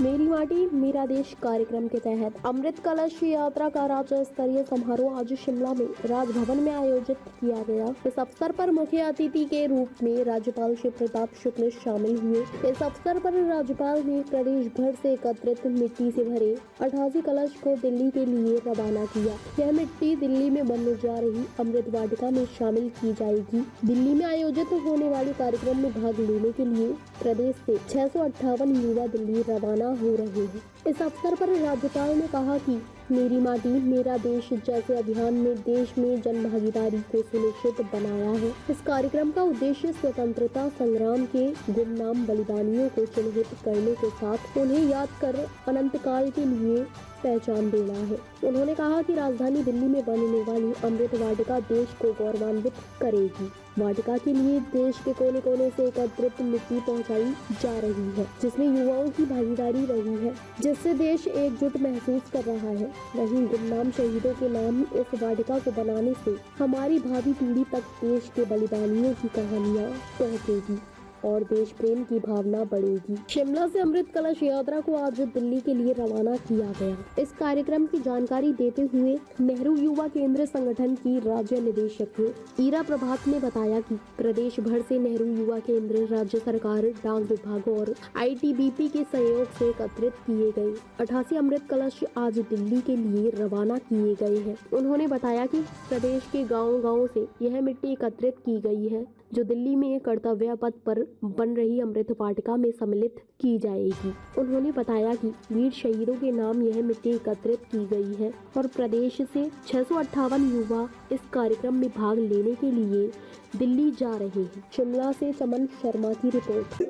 मेरी माटी मेरा देश कार्यक्रम के तहत अमृत कलश यात्रा का राज्य स्तरीय समारोह आज शिमला में राजभवन में आयोजित किया गया। इस अवसर पर मुख्य अतिथि के रूप में राज्यपाल शिव प्रताप शुक्ल शामिल हुए। इस अवसर पर राज्यपाल ने प्रदेश भर से एकत्रित मिट्टी से भरे 88 कलश को दिल्ली के लिए रवाना किया। यह मिट्टी दिल्ली में बनने जा रही अमृत वाटिका में शामिल की जाएगी। दिल्ली में आयोजित होने वाले कार्यक्रम में भाग लेने के लिए प्रदेश से 658 युवा दिल्ली रवाना हो रहे हैं। इस अवसर पर राज्यपाल ने कहा कि मेरी माटी मेरा देश जैसे अभियान में देश में जन भागीदारी को सुनिश्चित बनाया है। इस कार्यक्रम का उद्देश्य स्वतंत्रता संग्राम के गुमनाम बलिदानियों को चिन्हित करने के साथ उन्हें याद कर अनंत काल के लिए पहचान देना है। उन्होंने कहा कि राजधानी दिल्ली में बनने वाली अमृत वाटिका देश को गौरवान्वित करेगी। वाटिका के लिए देश के कोने कोने से एकत्रित मिट्टी पहुंचाई जा रही है, जिसमें युवाओं की भागीदारी रही है, जिससे देश एकजुट महसूस कर रहा है। वहीं गुमनाम शहीदों के नाम इस वाटिका को बनाने से हमारी भावी पीढ़ी तक देश के बलिदानियों की कहानियाँ पहुँचेगी और देश प्रेम की भावना बढ़ेगी। शिमला से अमृत कलश यात्रा को आज दिल्ली के लिए रवाना किया गया। इस कार्यक्रम की जानकारी देते हुए नेहरू युवा केंद्र संगठन की राज्य निदेशक ईरा प्रभात ने बताया कि प्रदेश भर से नेहरू युवा केंद्र, राज्य सरकार, डाक विभाग और ITBP के सहयोग से एकत्रित किए गए 88 अमृत कलश आज दिल्ली के लिए रवाना किए गए हैं। उन्होंने बताया कि प्रदेश के गाँव-गाँव से यह मिट्टी एकत्रित की गई है, जो दिल्ली में कर्तव्य पथ पर बन रही अमृत वाटिका में सम्मिलित की जाएगी। उन्होंने बताया कि वीर शहीदों के नाम यह मिट्टी एकत्रित की गई है और प्रदेश से 658 युवा इस कार्यक्रम में भाग लेने के लिए दिल्ली जा रहे हैं। शिमला से चमन शर्मा की रिपोर्ट।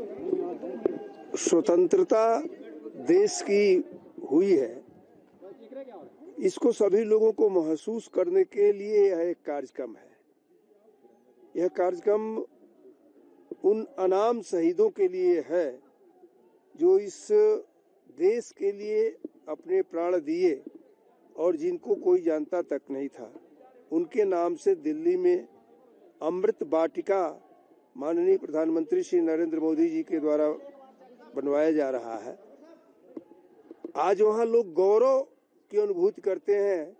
स्वतंत्रता देश की हुई है, इसको सभी लोगों को महसूस करने के लिए यह एक कार्यक्रम है। यह कार्यक्रम उन अनाम शहीदों के लिए है जो इस देश के लिए अपने प्राण दिए और जिनको कोई जानता तक नहीं था। उनके नाम से दिल्ली में अमृत वाटिका माननीय प्रधानमंत्री श्री नरेंद्र मोदी जी के द्वारा बनवाया जा रहा है। आज वहाँ लोग गौरव की अनुभूति करते हैं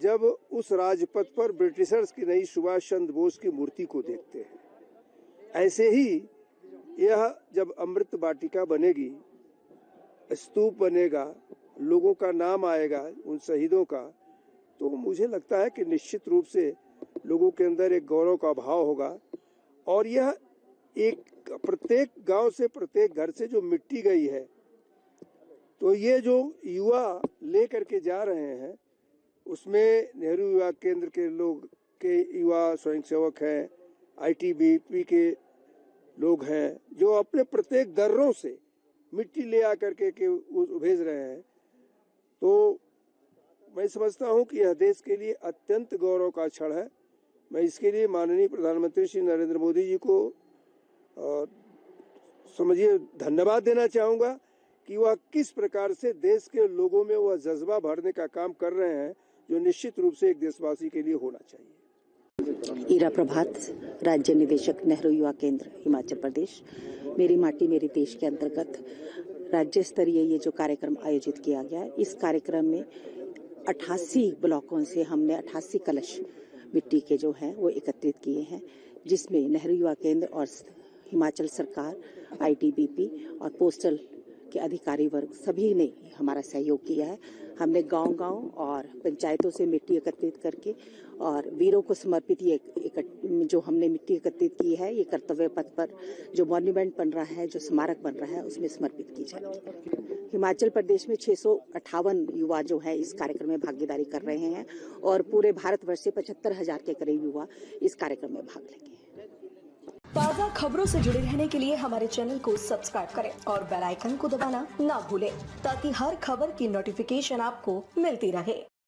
जब उस राजपथ पर ब्रिटिशर्स की नहीं सुभाष चंद्र बोस की मूर्ति को देखते हैं। ऐसे ही यह जब अमृत वाटिका बनेगी, स्तूप बनेगा, लोगों का नाम आएगा उन शहीदों का, तो मुझे लगता है कि निश्चित रूप से लोगों के अंदर एक गौरव का भाव होगा। और यह एक प्रत्येक गांव से, प्रत्येक घर से जो मिट्टी गई है, तो ये जो युवा लेकर के जा रहे हैं, उसमें नेहरू युवा केंद्र के लोग के युवा स्वयंसेवक हैं, ITBP के लोग हैं, जो अपने प्रत्येक दर्रों से मिट्टी ले आकर के भेज रहे हैं। तो मैं समझता हूं कि यह देश के लिए अत्यंत गौरव का क्षण है। मैं इसके लिए माननीय प्रधानमंत्री श्री नरेंद्र मोदी जी को समझिए धन्यवाद देना चाहूँगा कि वह किस प्रकार से देश के लोगों में वह जज्बा भरने का काम कर रहे हैं, जो निश्चित रूप से एक देशवासी के लिए होना चाहिए। ईरा प्रभात, राज्य निदेशक नेहरू युवा केंद्र, हिमाचल प्रदेश। मेरी माटी मेरे देश के अंतर्गत राज्य स्तरीय ये जो कार्यक्रम आयोजित किया गया है, इस कार्यक्रम में 88 ब्लॉकों से हमने 88 कलश मिट्टी के जो हैं वो एकत्रित किए हैं, जिसमें नेहरू युवा केंद्र और हिमाचल सरकार, ITBP और पोस्टल के अधिकारी वर्ग सभी ने हमारा सहयोग किया है। हमने गांव-गांव और पंचायतों से मिट्टी एकत्रित करके और वीरों को समर्पित ये जो हमने मिट्टी एकत्रित की है, ये कर्तव्य पथ पर जो मॉन्यूमेंट बन रहा है, जो स्मारक बन रहा है, उसमें समर्पित की जाएगी। हिमाचल प्रदेश में 658 युवा जो है इस कार्यक्रम में भागीदारी कर रहे हैं और पूरे भारतवर्ष से 75,000 के करीब युवा इस कार्यक्रम में भाग लेंगे। ताज़ा खबरों से जुड़े रहने के लिए हमारे चैनल को सब्सक्राइब करें और बेल आइकन को दबाना ना भूलें, ताकि हर खबर की नोटिफिकेशन आपको मिलती रहे।